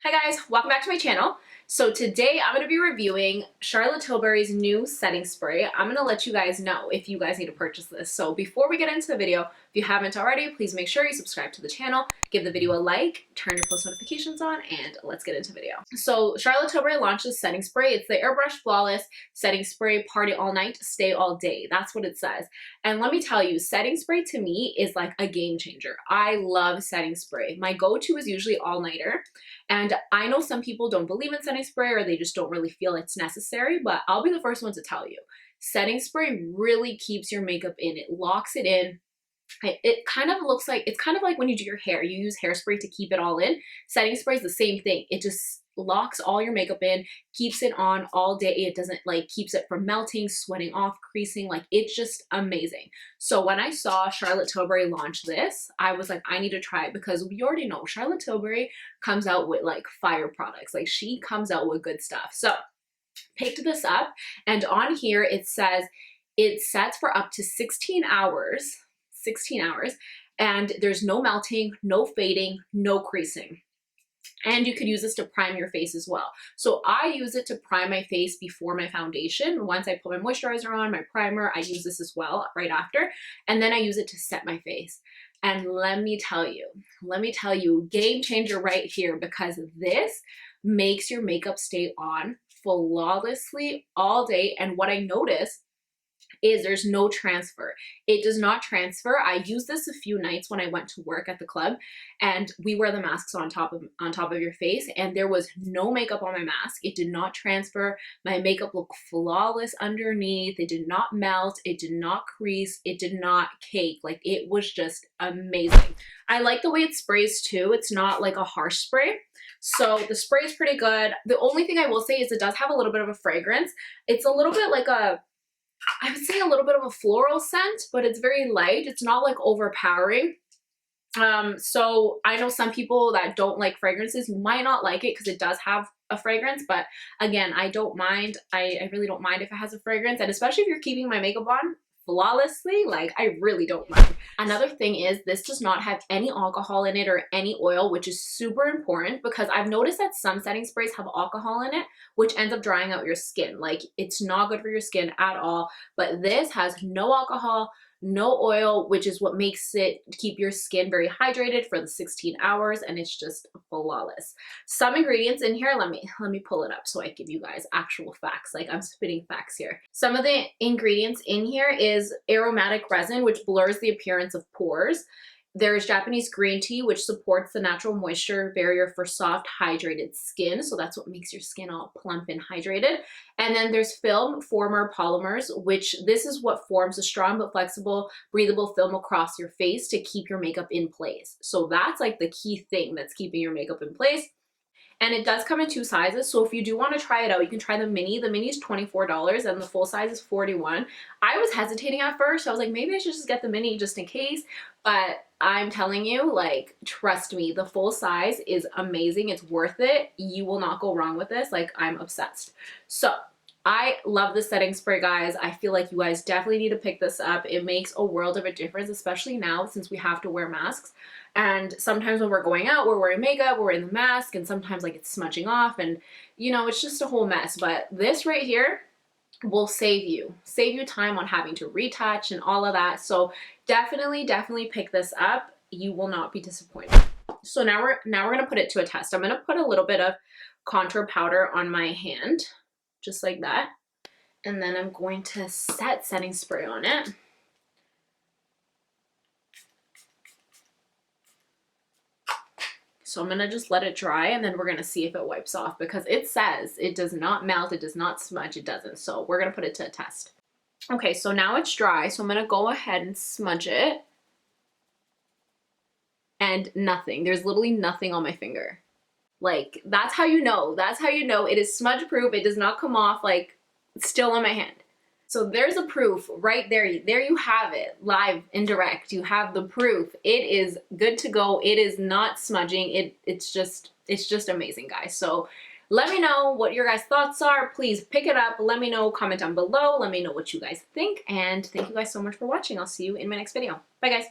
Hi guys, welcome back to my channel. So today I'm going to be reviewing Charlotte Tilbury's new setting spray. I'm going to let you guys know if you guys need to purchase this. So before we get into the video, if you haven't already, please make sure you subscribe to the channel, give the video a like, turn your post notifications on, and let's get into the video. So Charlotte Tilbury launched this setting spray. It's the Airbrush Flawless Setting Spray Party All Night, Stay All Day. That's what it says. And let me tell you, setting spray to me is like a game changer. I love setting spray. My go-to is usually all-nighter. And I know some people don't believe in setting spray or they just don't really feel it's necessary, but I'll be the first one to tell you. Setting spray really keeps your makeup in. It locks it in. It kind of looks like, it's kind of like when you do your hair, you use hairspray to keep it all in. Setting spray is the same thing. It just locks all your makeup in, keeps it on all day. It doesn't keeps it from melting, sweating off, creasing. It's just amazing. So when I saw Charlotte Tilbury launch this, I was like, I need to try it because we already know Charlotte Tilbury comes out with fire products. She comes out with good stuff. So picked this up, and on here it says it sets for up to 16 hours, and there's no melting, no fading, no creasing. And you could use this to prime your face as well. So I use it to prime my face before my foundation. Once I put my moisturizer on, my primer, I use this as well right after. And then I use it to set my face. And let me tell you, game changer right here, because this makes your makeup stay on flawlessly all day. And what I noticed is there's no transfer. It does not transfer. I used this a few nights when I went to work at the club, and we wear the masks on top of your face, and there was no makeup on my mask. It did not transfer. My makeup looked flawless underneath. It did not melt. It did not crease. It did not cake. It was just amazing. I like the way it sprays too. It's not like a harsh spray. So the spray is pretty good. The only thing I will say is it does have a little bit of a fragrance. It's a little bit I would say a little bit of a floral scent, but it's very light. It's not overpowering. So I know some people that don't like fragrances. You might not like it because it does have a fragrance, but again, I don't mind. I really don't mind if it has a fragrance, and especially if you're keeping my makeup on flawlessly, I really don't mind. Another thing is this does not have any alcohol in it or any oil, which is super important because I've noticed that some setting sprays have alcohol in it, which ends up drying out your skin. It's not good for your skin at all, but this has no alcohol, no oil, which is what makes it keep your skin very hydrated for the 16 hours, and it's just flawless. Some ingredients in here, let me pull it up so I give you guys actual facts. I'm spitting facts here. Some of the ingredients in here is aromatic resin, which blurs the appearance of pores. There's Japanese green tea, which supports the natural moisture barrier for soft, hydrated skin. So that's what makes your skin all plump and hydrated. And then there's film former polymers, which this is what forms a strong but flexible, breathable film across your face to keep your makeup in place. So that's the key thing that's keeping your makeup in place. And it does come in two sizes, so if you do want to try it out, you can try the mini. The mini is $24 and the full size is $41. I was hesitating at first. I was like, maybe I should just get the mini just in case. But I'm telling you, trust me, the full size is amazing. It's worth it. You will not go wrong with this. I'm obsessed. So I love the setting spray, guys. I feel like you guys definitely need to pick this up. It makes a world of a difference, especially now since we have to wear masks. And sometimes when we're going out, we're wearing makeup, we're in the mask, and sometimes it's smudging off, and it's just a whole mess. But this right here will save you time on having to retouch and all of that. So definitely pick this up. You will not be disappointed. So now we're gonna put it to a test. I'm gonna put a little bit of contour powder on my hand, just like that, and then I'm going to set setting spray on it. So I'm gonna just let it dry, and then we're gonna see if it wipes off, because it says it does not melt, it does not smudge, it doesn't. So we're gonna put it to a test. Okay, so now it's dry, so I'm gonna go ahead and smudge it. And nothing, there's literally nothing on my finger. That's how you know it is smudge proof. It does not come off it's still on my hand. So there's a proof right there. There you have it, live and direct. You have the proof. It is good to go. It is not smudging. It's just amazing, guys. So let me know what your guys' thoughts are. Please pick it up. Let me know, comment down below. Let me know what you guys think. And thank you guys so much for watching. I'll see you in my next video. Bye, guys.